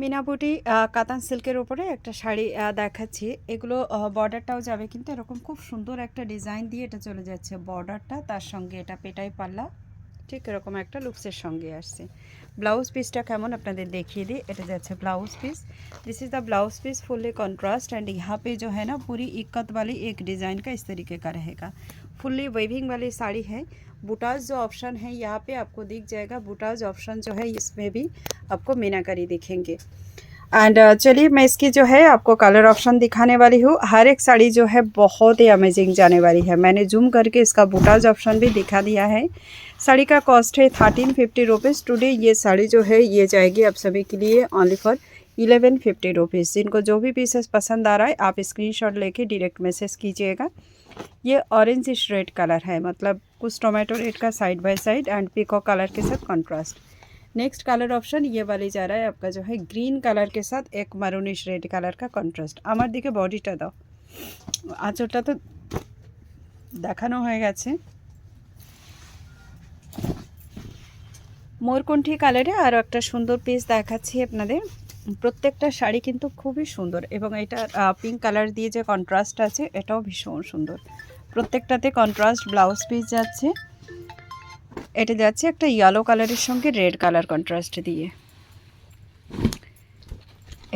মিনা বুটি কাতান সিল্কের উপরে একটা শাড়ি দেখাচ্ছি। এগুলো বর্ডারটাও যাবে কিন্তু এরকম খুব সুন্দর একটা ডিজাইন দিয়ে এটা চলে যাচ্ছে বর্ডারটা, তার সঙ্গে এটা পেটাই পাল্লা ঠিক এরকম একটা লুকসের সঙ্গে আসছে। ব্লাউজ পিসটা কেমন আপনাদের দেখিয়ে দিই। এটা যাচ্ছে blouse piece. This is the blouse piece fully contrast and यहाँ पे जो है ना पूरी इक्कत वाली एक डिज़ाइन का इस तरीके का रहेगा। फुल्ली वेविंग वाली साड़ी है। बूटाज जो ऑप्शन है यहाँ पे आपको दिख जाएगा। बूटाज ऑप्शन जो है इसमें भी आपको मीनाकारी दिखेंगे। एंड चलिए मैं इसकी जो है आपको कलर ऑप्शन दिखाने वाली हूँ। हर एक साड़ी जो है बहुत ही अमेजिंग जाने वाली है। मैंने जूम करके इसका बूटाज ऑप्शन भी दिखा दिया है। साड़ी का कॉस्ट है 1350 रुपीज़। टुडे ये साड़ी जो है ये जाएगी आप सभी के लिए ओनली फॉर 1150 रुपीज़। जिनको जो भी पीसेस पसंद आ रहा है आप स्क्रीनशॉट लेके डायरेक्ट मैसेज कीजिएगा। ये ऑरेंज रेड कलर है, मतलब कुछ टोमेटो रेड का side by side and peacock colour के साथ कॉन्ट्रास्ट। नेक्स्ट कलर ऑप्शन ये वाली जा रहा है आपका जो है ग्रीन कलर के साथ एक मरूनिश रेड कलर का कॉन्ट्रास्ट। আমার দিকে বডিটা দাও, আঁচলটা তো দেখানো হয়ে গেছে। ময়ূরকণ্ঠী কালারে আরও একটা সুন্দর পিস দেখাচ্ছি আপনাদের। প্রত্যেকটা শাড়ি কিন্তু খুবই সুন্দর এবং এটা পিঙ্ক কালার দিয়ে যে কন্ট্রাস্ট আছে এটাও ভীষণ সুন্দর। প্রত্যেকটাতে কন্ট্রাস্ট ব্লাউজ পিস যাচ্ছে। এটা যাচ্ছে একটা ইয়েলো কালারের সঙ্গে রেড কালার কন্ট্রাস্ট দিয়ে।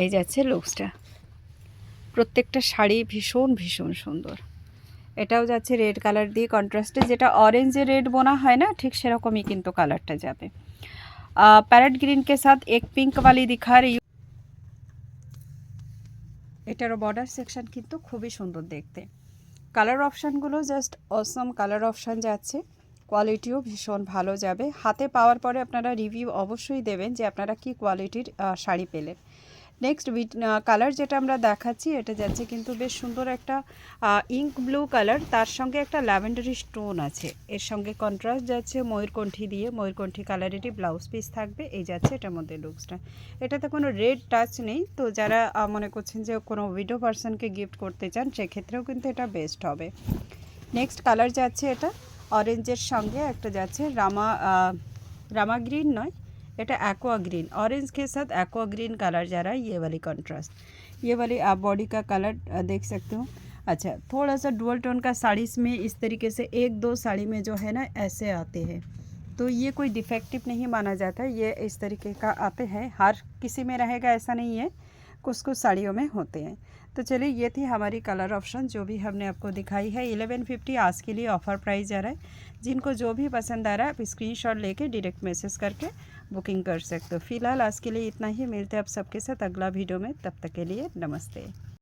এই যাচ্ছে লুকসটা। প্রত্যেকটা শাড়ি ভীষণ ভীষণ সুন্দর। এটাও যাচ্ছে রেড কালার দিয়ে কন্ট্রাস্টে, যেটা ऑरेंज रेड বোনা হয় না ঠিক সেরকমই কিন্তু কালারটা যাবে। पैरेट ग्रीन के साथ एक पिंक वाली दिखा रही हूँ। এটারও বর্ডার সেকশন কিন্তু খুবই সুন্দর দেখতে। কালার অপশানগুলো জাস্ট অসম কালার অপশান যাচ্ছে। কোয়ালিটিও ভীষণ ভালো যাবে। হাতে পাওয়ার পরে আপনারা রিভিউ অবশ্যই দেবেন যে আপনারা কি কোয়ালিটির শাড়ি পেলেন। নেক্সট কালার যেটা আমরা দেখাচ্ছি এটা যাচ্ছে কিন্তু বেশ সুন্দর একটা ইঙ্ক ব্লু কালার, তার সঙ্গে একটা ল্যাভেন্ডারি স্টোন আছে। এর সঙ্গে কন্ট্রাস্ট যাচ্ছে ময়ূরকণ্ঠী দিয়ে। ময়ূরকণ্ঠী কালারেরই ব্লাউজ পিস থাকবে। এই যাচ্ছে এটার মধ্যে লুকসটা। এটাতে কোনো রেড টাচ নেই, তো যারা মনে করছেন যে কোনো উইডো পার্সনকে গিফট করতে চান সেক্ষেত্রেও কিন্তু এটা বেস্ট হবে। নেক্সট কালার যাচ্ছে এটা অরেঞ্জের সঙ্গে একটা যাচ্ছে रामा ग्रीन नॉय, এটা एक्वा ग्रीन। ऑरेंज के साथ एक्वा ग्रीन कलर जा रहा है। ये वाली कंट्रास्ट, ये वाली आप बॉडी का कलर देख सकते हो। अच्छा, थोड़ा सा डुअल टोन का साड़ीज़ में इस तरीके से एक दो साड़ी में जो है ना ऐसे आते हैं, तो ये कोई डिफेक्टिव नहीं माना जाता। ये इस तरीके का आते हैं, हर किसी में रहेगा ऐसा नहीं है, कुछ कुछ साड़ियों में होते हैं। तो चलिए ये थी हमारी कलर ऑप्शन जो भी हमने आपको दिखाई है। 1150 आज के लिए ऑफ़र प्राइस जा रहा है। जिनको जो भी पसंद आ रहा है आप स्क्रीनशॉट लेके डायरेक्ट मैसेज करके बुकिंग कर सकते हो। फ़िलहाल आज के लिए इतना ही। मिलते हैं आप सबके साथ अगला वीडियो में, तब तक के लिए नमस्ते।